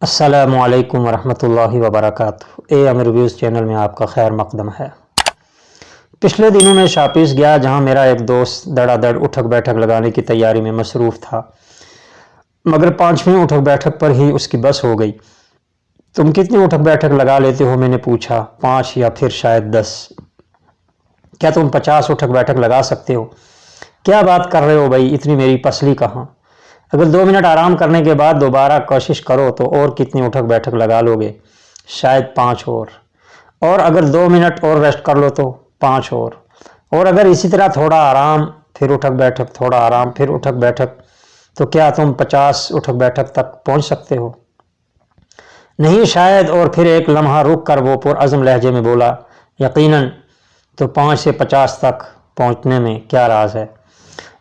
अस्सलामु अलैकुम वरहमतुल्लाहि वबरकातुहू। अमर रिव्यूज़ चैनल में आपका खैर मकदम है। पिछले दिनों मैं शापीस गया, जहां मेरा एक दोस्त धड़ाधड़ उठक बैठक लगाने की तैयारी में मसरूफ़ था, मगर 5वीं उठक बैठक पर ही उसकी बस हो गई। तुम कितनी उठक बैठक लगा लेते हो? मैंने पूछा। 5 या फिर शायद 10। क्या तुम 50 उठक बैठक लगा सकते हो? क्या बात कर रहे हो भाई, इतनी मेरी पसली कहाँ। अगर 2 मिनट आराम करने के बाद दोबारा कोशिश करो तो और कितनी उठक बैठक लगा लोगे? शायद 5 और अगर 2 मिनट और रेस्ट कर लो तो 5 और अगर इसी तरह थोड़ा आराम फिर उठक बैठक, थोड़ा आराम फिर उठक बैठक, तो क्या तुम 50 उठक बैठक तक पहुंच सकते हो? नहीं शायद। और फिर एक लम्हा रुक कर वो पुरअज़्म लहजे में बोला, यकीनन। तो 5 से 50 तक पहुंचने में क्या राज है?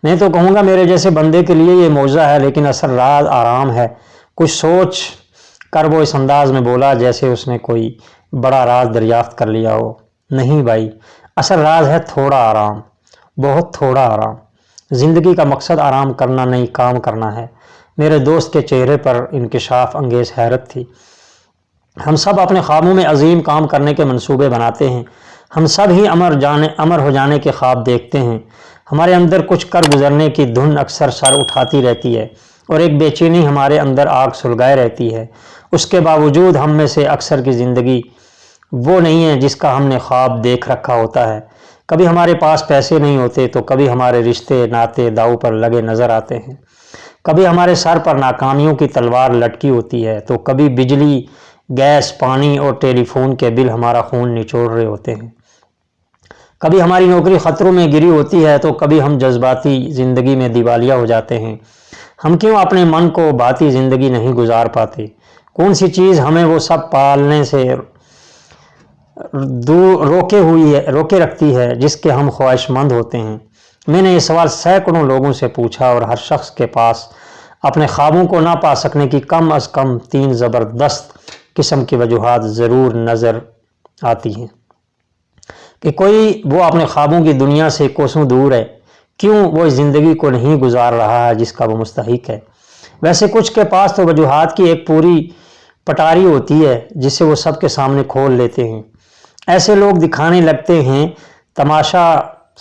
मैं तो कहूँगा मेरे जैसे बंदे के लिए ये मौज़ा है, लेकिन असल राज आराम है। कुछ सोच कर वो इस अंदाज में बोला जैसे उसने कोई बड़ा राज दरियाफ्त कर लिया हो। नहीं भाई, असल राज है थोड़ा आराम, बहुत थोड़ा आराम। ज़िंदगी का मकसद आराम करना नहीं, काम करना है। मेरे दोस्त के चेहरे पर इंकिशाफ अंगेज़ हैरत थी। हम सब अपने ख्वाबों में अजीम काम करने के मंसूबे बनाते हैं। हम सब ही अमर हो जाने के ख्वाब देखते हैं। हमारे अंदर कुछ कर गुजरने की धुन अक्सर सर उठाती रहती है और एक बेचैनी हमारे अंदर आग सुलगाए रहती है। उसके बावजूद हम में से अक्सर की ज़िंदगी वो नहीं है जिसका हमने ख्वाब देख रखा होता है। कभी हमारे पास पैसे नहीं होते तो कभी हमारे रिश्ते नाते दांव पर लगे नज़र आते हैं। कभी हमारे सर पर नाकामियों की तलवार लटकी होती है तो कभी बिजली, गैस, पानी और टेलीफोन के बिल हमारा खून निचोड़ रहे होते हैं। कभी हमारी नौकरी ख़तरों में गिरी होती है तो कभी हम जज्बाती ज़िंदगी में दिवालिया हो जाते हैं। हम क्यों अपने मन को बाती ज़िंदगी नहीं गुजार पाते? कौन सी चीज़ हमें वो सब पालने से दूर रोके रखती है जिसके हम ख्वाहिशमंद होते हैं? मैंने ये सवाल सैकड़ों लोगों से पूछा और हर शख्स के पास अपने ख्वाबों को ना पा सकने की कम अज़ कम 3 ज़बरदस्त किस्म की वजूहात ज़रूर नज़र आती हैं। कि कोई वो अपने ख्वाबों की दुनिया से कोसों दूर है, क्यों वो इस ज़िंदगी को नहीं गुजार रहा है जिसका वो मुस्तहिक है। वैसे कुछ के पास तो वजूहात की एक पूरी पटारी होती है जिसे वो सबके सामने खोल लेते हैं। ऐसे लोग दिखाने लगते हैं तमाशा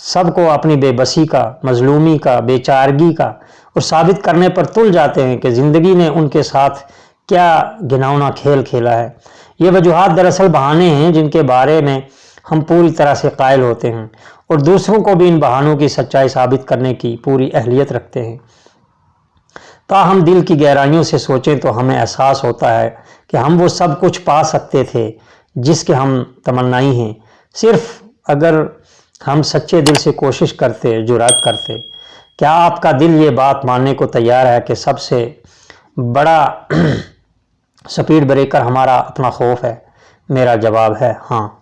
सबको अपनी बेबसी का, मजलूमी का, बेचारगी का, और साबित करने पर तुल जाते हैं कि ज़िंदगी ने उनके साथ क्या घिनौना खेल खेला है। ये वजूहात दरअसल बहाने हैं जिनके बारे में हम पूरी तरह से कायल होते हैं और दूसरों को भी इन बहानों की सच्चाई साबित करने की पूरी अहलियत रखते हैं। ताहम दिल की गहराइयों से सोचें तो हमें एहसास होता है कि हम वो सब कुछ पा सकते थे जिसके हम तमन्नाई हैं, सिर्फ अगर हम सच्चे दिल से कोशिश करते, जुर्अत करते। क्या आपका दिल ये बात मानने को तैयार है कि सबसे बड़ा स्पीड ब्रेकर हमारा अपना खौफ है? मेरा जवाब है हाँ।